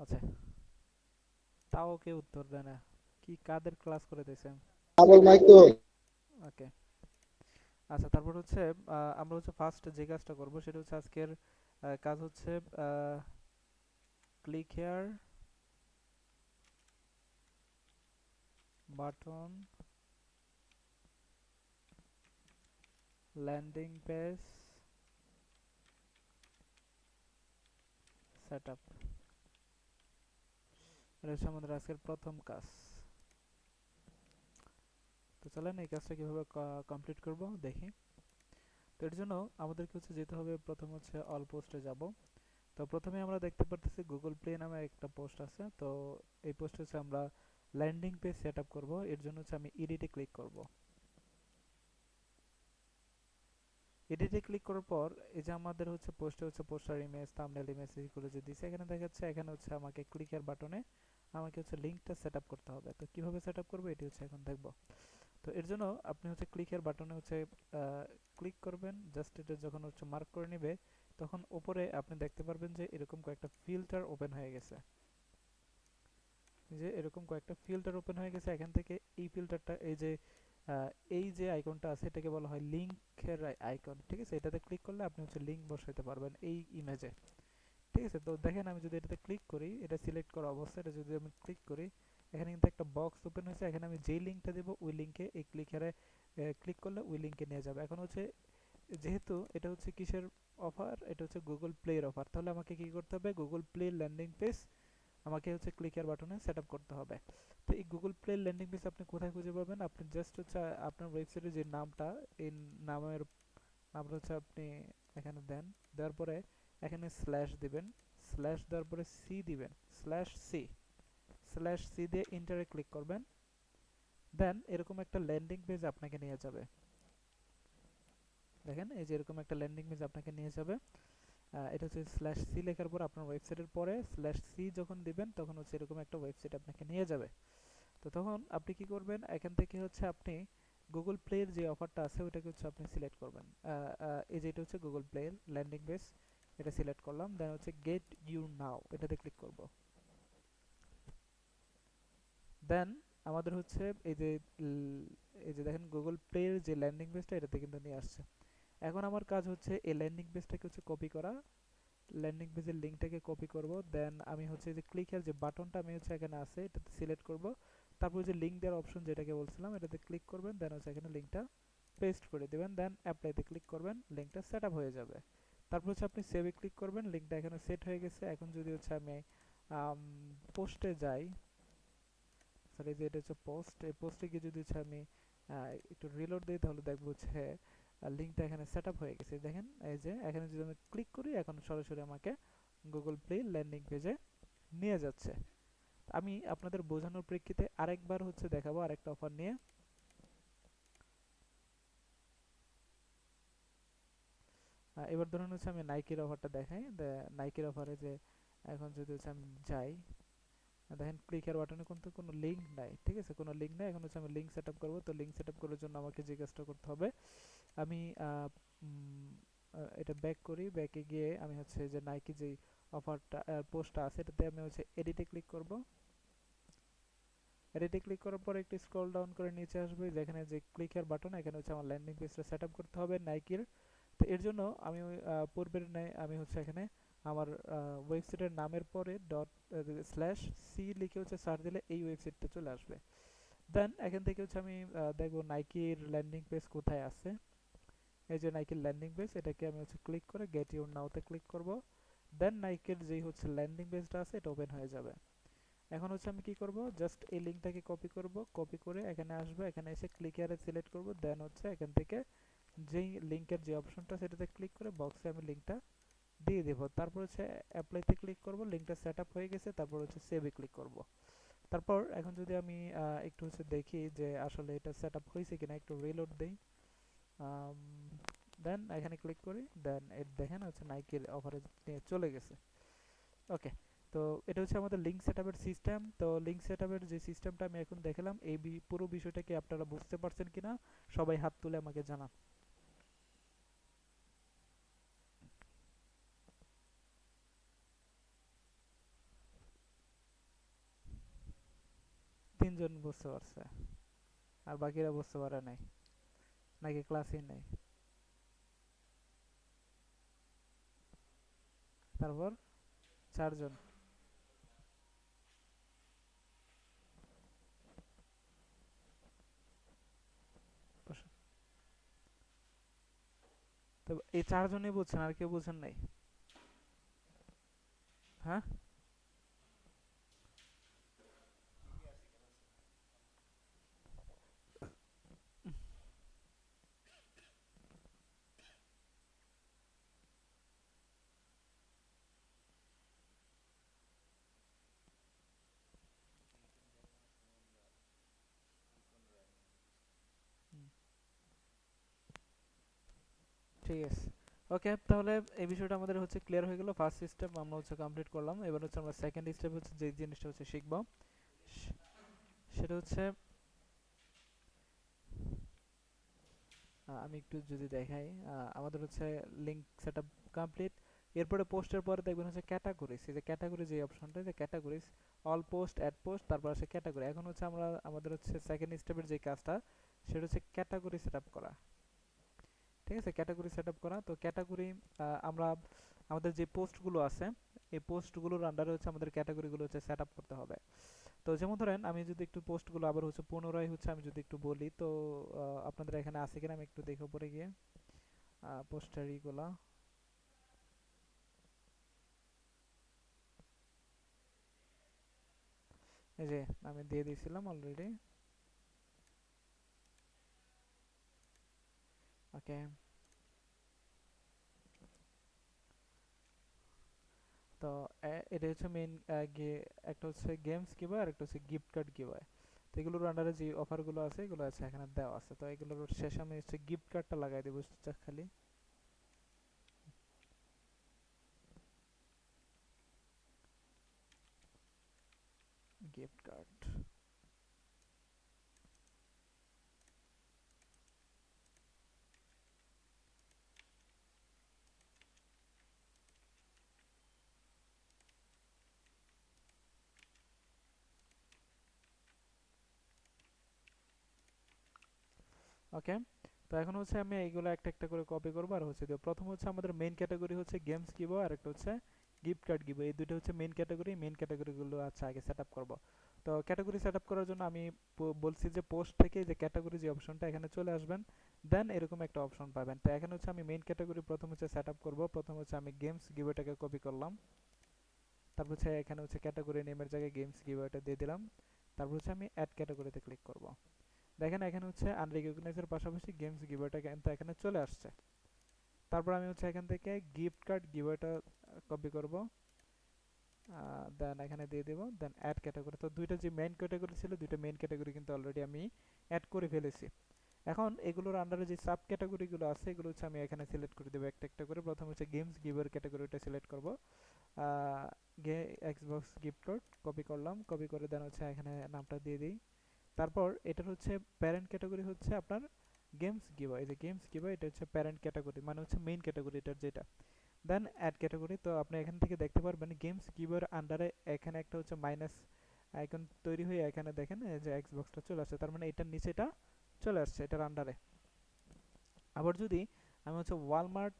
আচ্ছা, তাও কেউ উত্তর দেয় না। কি কাদের ক্লাস করে দিয়েছেন? পাগল মাইক তো। ওকে। আচ্ছা, তারপর হচ্ছে আমরা হচ্ছে ফার্স্ট যে কাজটা করব সেটা হচ্ছে আজকের কাজ হচ্ছে click here button landing page setup. এটা হচ্ছে আমাদের আজকের প্রথম কাজ। তো চলেন এই কাজটা কিভাবে কমপ্লিট করব দেখি। তো এর জন্য আমাদেরকে হচ্ছে যেতে হবে, প্রথম হচ্ছে অল পোস্টে যাব। তো প্রথমে আমরা দেখতে পারতেছি গুগল প্লে নামে একটা পোস্ট আছে। তো এই পোস্টে হচ্ছে আমরা ল্যান্ডিং পেজ সেট আপ করবো। এর জন্য হচ্ছে আমি এডিটে ক্লিক করব। এডিটে ক্লিক করার পর এই যে আমাদের হচ্ছে পোস্টে হচ্ছে পোস্টার ইমেজ থাম্বনেল ইমেজ এগুলো যে দিছে এখানে দেখাচ্ছে, এখানে হচ্ছে আমাকে ক্লিকের বাটনে আমাকে হচ্ছে লিঙ্কটা সেট আপ করতে হবে। তো কিভাবে সেট আপ করবো এটি হচ্ছে এখন দেখব। তো এর জন্য আপনি হচ্ছে ক্লিকের বাটনে হচ্ছে ক্লিক করবেন। জাস্ট এটা যখন হচ্ছে মার্ক করে নেবে তখন উপরে আপনি দেখতে পারবেন যে এরকম কয়েকটা ফিল্টার ওপেন হয়ে গেছে। যে এরকম কয়েকটা ফিল্টার ওপেন হয়ে গেছে। এখান থেকে এই ফিল্টারটা আহ, এই যে আইকনটা আছে এটাকে বলা হয় লিংকের আইকন। ঠিক আছে, এটাতে ক্লিক করলে আপনি হচ্ছে লিংক বসাইতে পারবেন এই ইমেজে। ঠিক আছে, তো দেখেন আমি যদি এটাতে ক্লিক করি, এটা সিলেক্ট করা অবস্থায় এটা যদি আমি ক্লিক করি, এখানে কিন্তু একটা বক্স ওপেন হয়েছে। এখানে আমি যেই লিঙ্কটা দেবো ওই লিঙ্কে এই ক্লিকারে ক্লিক করলে ওই লিঙ্কে নিয়ে যাবে। এখন হচ্ছে যেহেতু এটা হচ্ছে কিসের অফার, এটা হচ্ছে গুগল প্লের অফার, তাহলে আমাকে কি করতে হবে, গুগল প্লে ল্যান্ডিং পেজ আমাকে হচ্ছে ক্লিকের বাটনে সেট আপ করতে হবে। তো এই গুগল প্লে ল্যান্ডিং পেজ আপনি কোথায় খুঁজে পাবেন? আপনি জাস্ট হচ্ছে আপনার ওয়েবসাইটের যে নামটা, এই নামের নামটা হচ্ছে আপনি এখানে দেন। দেওয়ার পরে এখানে স্ল্যাশ দিবেন। স্ল্যাশ দেওয়ার পরে সি দিবেন, স্ল্যাশ সি দিয়ে ইন্টারে ক্লিক করবেন। দেন এরকম একটা ল্যান্ডিং পেজ আপনাকে নিয়ে যাবে। দেখেন এই যে এরকম একটা ল্যান্ডিং পেজ আপনাকে নিয়ে যাবে। এটা হচ্ছে স্ল্যাশ সি লেখার পর আপনার ওয়েবসাইটের পরে স্ল্যাশ সি যখন দিবেন তখন হচ্ছে এরকম একটা ওয়েবসাইট আপনাকে নিয়ে যাবে। তো তখন আপনি কি করবেন, এখান থেকে হচ্ছে আপনি গুগল প্লের যে অফারটা আছে ওইটাকে হচ্ছে আপনি সিলেক্ট করবেন। এই যে এটা হচ্ছে গুগল প্লের ল্যান্ডিং পেজ, এটা সিলেক্ট করলাম। দেন হচ্ছে গেট ইউ নাও এটাতে ক্লিক করব। দেন আমাদের হচ্ছে এই যে দেখেন গুগল প্লের যে ল্যান্ডিং পেজটা এটাতে কিন্তু নিয়ে আসছে। এখন আমার কাজ হচ্ছে এই ল্যান্ডিং পেজটাকে হচ্ছে কপি করা। ল্যান্ডিং পেজের লিঙ্কটাকে কপি করব। দেন আমি হচ্ছে যে ক্লিকের যে বাটনটা আমি হচ্ছে এখানে আছে এটাতে সিলেক্ট করব। তারপর যে লিঙ্ক দেওয়ার অপশন যেটাকে বলছিলাম এটাতে ক্লিক করবেন। দেন হচ্ছে এখানে লিঙ্কটা পেস্ট করে দেবেন। দেন অ্যাপ্লাইতে ক্লিক করবেন, লিঙ্কটা সেট আপ হয়ে যাবে। তারপর হচ্ছে আপনি সেভে ক্লিক করবেন, লিঙ্কটা এখানে সেট হয়ে গেছে। এখন যদি হচ্ছে আমি পোস্টে যাই, সরি যে এটা হচ্ছে পোস্ট, এই পোস্টে গিয়ে যদি হচ্ছে আমি একটু রিলোড দিই তাহলে দেখবো হচ্ছে লিঙ্কটা এখানে সেট আপ হয়ে গেছে। দেখেন এই যে এখানে যদি আমি ক্লিক করি এখন সরাসরি আমাকে গুগল প্লে ল্যান্ডিং পেজে নিয়ে যাচ্ছে। আমি আপনাদের বোঝানোর প্রেক্ষিতে আরেকবার হচ্ছে দেখাবো আরেকটা অফার নিয়ে। এবার ধরুন হচ্ছে আমি নাইকির অফারটা দেখাই। নাইকির অফারে যে এখন যদি হচ্ছে আমি যাই, দেখেন ক্লিকের বাটনে কিন্তু কোনো লিঙ্ক নাই। ঠিক আছে, কোনো লিঙ্ক নাই। এখন হচ্ছে আমি লিঙ্ক সেট আপ করবো। তো লিঙ্ক সেট আপ করার জন্য আমাকে যে কাজটা করতে হবে, আমি এটা ব্যাক করি। ব্যাকে গিয়ে আমি হচ্ছে যে নাইকি যেই অফারটা পোস্টটা আছে এটাতে আমি হচ্ছে এডিটে ক্লিক করব। এডিটে ক্লিক করার পর একটু স্ক্রল ডাউন করে নিচে আসবে, যেখানে যে ক্লিকের বাটন এখানে হচ্ছে আমার ল্যান্ডিং পেজটা সেট আপ করতে হবে নাইকির। তো এর জন্য আমি পূর্বের ন্যায় আমি হচ্ছে এখানে আমার ওয়েবসাইটের নামের পরে ডট স্ল্যাশ সি লিখে হচ্ছে সার্চ দিলে এই ওয়েবসাইটটা চলে আসবে। দেন এখান থেকে হচ্ছে আমি দেখবো নাইকির ল্যান্ডিং পেজ কোথায় আছে। এই যে নাইকির ল্যান্ডিং পেজ, এটাকে আমি হচ্ছে ক্লিক করে গেট ইউর নাওতে ক্লিক করব। দেন নাইকির যেই হচ্ছে ল্যান্ডিং পেজটা আছে এটা ওপেন হয়ে যাবে। এখন হচ্ছে আমি কি করব, জাস্ট এই লিঙ্কটাকে কপি করব। কপি করে এখানে আসবো, এখানে এসে ক্লিক এরে সিলেক্ট করব। দেন হচ্ছে এখান থেকে যেই লিঙ্কের যে অপশনটা সেটাতে ক্লিক করে বক্সে আমি লিঙ্কটা দিয়ে দেবো। তারপর হচ্ছে অ্যাপ্লাইতে ক্লিক করব, লিঙ্কটা সেট আপ হয়ে গেছে। তারপর হচ্ছে সেভে ক্লিক করব। তারপর এখন যদি আমি একটু হচ্ছে দেখি যে আসলে এটা সেট আপ হয়েছে কিনা, একটু রিলোড দেই। দেন এখানে ক্লিক করি। দেন দেখেন হচ্ছে নাইকির অফারে নিয়ে চলে গেছে। ওকে। তো এটা হচ্ছে আমাদের লিঙ্ক সেটআপের সিস্টেম। তো লিঙ্ক সেটআপের যে সিস্টেমটা আমি এখন দেখালাম এই পুরো বিষয়টা কি আপনারা বুঝতে পারছেন কিনা সবাই হাত তুলে আমাকে জানান। 3 জন বুঝতে পারছে, আর বাকিরা বুঝতে পারে নাই, নাকি ক্লাসই নাই? তারপর 4 জন। তো এই 4 জনই বুঝছেন, আর কেউ বুঝেন নাই? হ্যাঁ, ঠিক আছে। ওকে, তাহলে এই বিষয়টা আমাদের হচ্ছে ক্লিয়ার হয়ে গেল। ফার্স্ট স্টেপ আমরা হচ্ছে কমপ্লিট করলাম। এবার হচ্ছে আমরা সেকেন্ড স্টেপ হচ্ছে যে জিনিসটা হচ্ছে শিখবো, সে- সেটা হচ্ছে আমি একটু যদি দেখাই, আমাদের হচ্ছে লিঙ্ক সেটআপ কমপ্লিট। এরপরে পোস্টের পরে দেখবেন হচ্ছে ক্যাটাগরিজ, এই যে ক্যাটাগরি যে অপশনটা, যে categories, all post, add post, তারপর আছে ক্যাটাগরি। এখন হচ্ছে আমরা আমাদের হচ্ছে সেকেন্ড স্টেপের যে কাজটা, সেটা হচ্ছে ক্যাটাগরি সেটআপ করা। ঠিক আছে, ক্যাটাগরি সেটআপ করা। তো ক্যাটাগরি আমরা আমাদের যে পোস্টগুলো আছে, এই পোস্টগুলোর আন্ডারে হচ্ছে আমাদের ক্যাটাগরিগুলো হচ্ছে সেটআপ করতে হবে। তো যেমন ধরেন আমি যদি একটু পোস্টগুলো আবার হচ্ছে পুনরায় হচ্ছে আমি যদি একটু বলি, তো আপনাদের এখানে আছে কিনা আমি একটু দেখে পরে গিয়ে পোস্টার ইগুলা, এই যে আমি দিয়ে দিয়েছিলাম অলরেডি। ওকে, তো এটা হচ্ছে মেইন, একটা হচ্ছে গেমস গিভওয়ে আর একটা হচ্ছে গিফট কার্ড গিভওয়ে। তো এগুলোর আন্ডারে যে অফারগুলো আছে এগুলো আছে এখানে দেওয়া আছে। তো এগুলোর শেষে আমি হচ্ছে গিফট কার্ডটা লাগাই দেবো খালি, গিফট কার্ড। ওকে, তো এখন হচ্ছে আমি এইগুলো একটা একটা করে কপি করবো আর হচ্ছে দেবো। প্রথম হচ্ছে আমাদের মেইন ক্যাটাগরি হচ্ছে গেমস গিভওয়ে আর একটা হচ্ছে গিফট কার্ড গিভওয়ে। এই দুটো হচ্ছে মেইন ক্যাটাগরি। মেইন ক্যাটাগরিগুলো আচ্ছা আগে সেট আপ করবো। তো ক্যাটাগরি সেট আপ করার জন্য আমি বলছি যে পোস্ট থেকে যে ক্যাটাগরি যে অপশনটা, এখানে চলে আসবেন, দেন এরকম একটা অপশন পাবেন। তো এখানে হচ্ছে আমি মেইন ক্যাটাগরি প্রথম হচ্ছে সেট আপ করবো। প্রথম হচ্ছে আমি গেমস গিভওয়েটাকে কপি করলাম, তারপর হচ্ছে এখানে হচ্ছে ক্যাটাগরি নেমের জায়গায় গেমস গিভওয়েটা দিয়ে দিলাম। তারপর হচ্ছে আমি অ্যাড ক্যাটাগরিতে ক্লিক করব। দেখেন এখানে হচ্ছে আনরিকগনাইজের পাশাপাশি গেমস গিভওয়েটা কিন্তু এখানে চলে আসছে। তারপর আমি হচ্ছে এখান থেকে গিফট কার্ড গিভওয়েটা কপি করব, দেন এখানে দিয়ে দেব, দেন অ্যাড ক্যাটাগরি। তো দুইটা যে মেইন ক্যাটাগরি ছিল, দুইটা মেইন ক্যাটাগরি কিন্তু অলরেডি আমি অ্যাড করে ফেলেছি। এখন এগুলোর আন্ডারে যে সাব ক্যাটাগরিগুলো আছে এগুলো হচ্ছে আমি এখানে সিলেক্ট করে দেবো একটা একটা করে। প্রথমে হচ্ছে গেমস গিভার ক্যাটাগরিটা সিলেক্ট করব, এক্সবক্স গিফট কার্ড কপি করলাম, কপি করে দেন হচ্ছে এখানে নামটা দিয়ে দিই। তারপর এটার হচ্ছে প্যারেন্ট ক্যাটাগরি হচ্ছে আপনার গেমস গিভওয়ে। এই যে গেমস গিভওয়ে এটা হচ্ছে প্যারেন্ট ক্যাটাগরি, মানে হচ্ছে মেইন ক্যাটাগরি এটার যেটা। দেন অ্যাড ক্যাটাগরি। তো আপনি এখান থেকে দেখতে পারবেন গেমস গিভওয়ের আন্ডারে এখানে একটা হচ্ছে মাইনাস আইকন তৈরি হয়ে এখানে দেখেন এই যে এক্সবক্সটা চলে আসছে, তার মানে এটার নিচে এটা চলে আসছে এটার আন্ডারে। আবার যদি আমি হচ্ছে ওয়ালমার্ট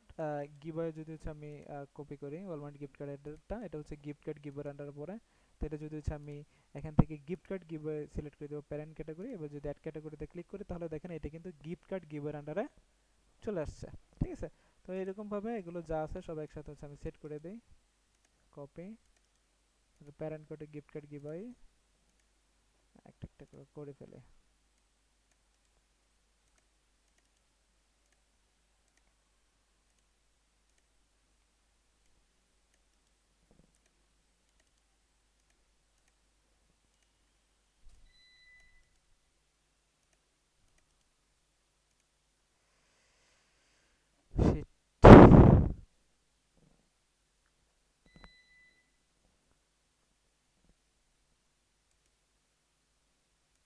গিভওয়ে যদি হচ্ছে আমি কপি করি, ওয়ালমার্ট গিফট কার্ডটা, এটা হচ্ছে গিফট কার্ড গিভওয়ের আন্ডারে পড়ে। তো এটা যদি হচ্ছে আমি এখান থেকে গিফট কার্ড গিভওয়ে সিলেক্ট করে দেবো প্যারেন্ট ক্যাটাগরি। এবার যদি অ্যাড ক্যাটাগরিতে ক্লিক করি তাহলে দেখেন এটা কিন্তু গিফট কার্ড গিভওয়ের আন্ডারে চলে আসছে। ঠিক আছে, তো এরকমভাবে এগুলো যা আছে সব একসাথে হচ্ছে আমি সেট করে দিই, কপি, প্যারেন্ট কোডে গিফট কার্ড গিভওয়ে একটা একটা করে করে ফেলে।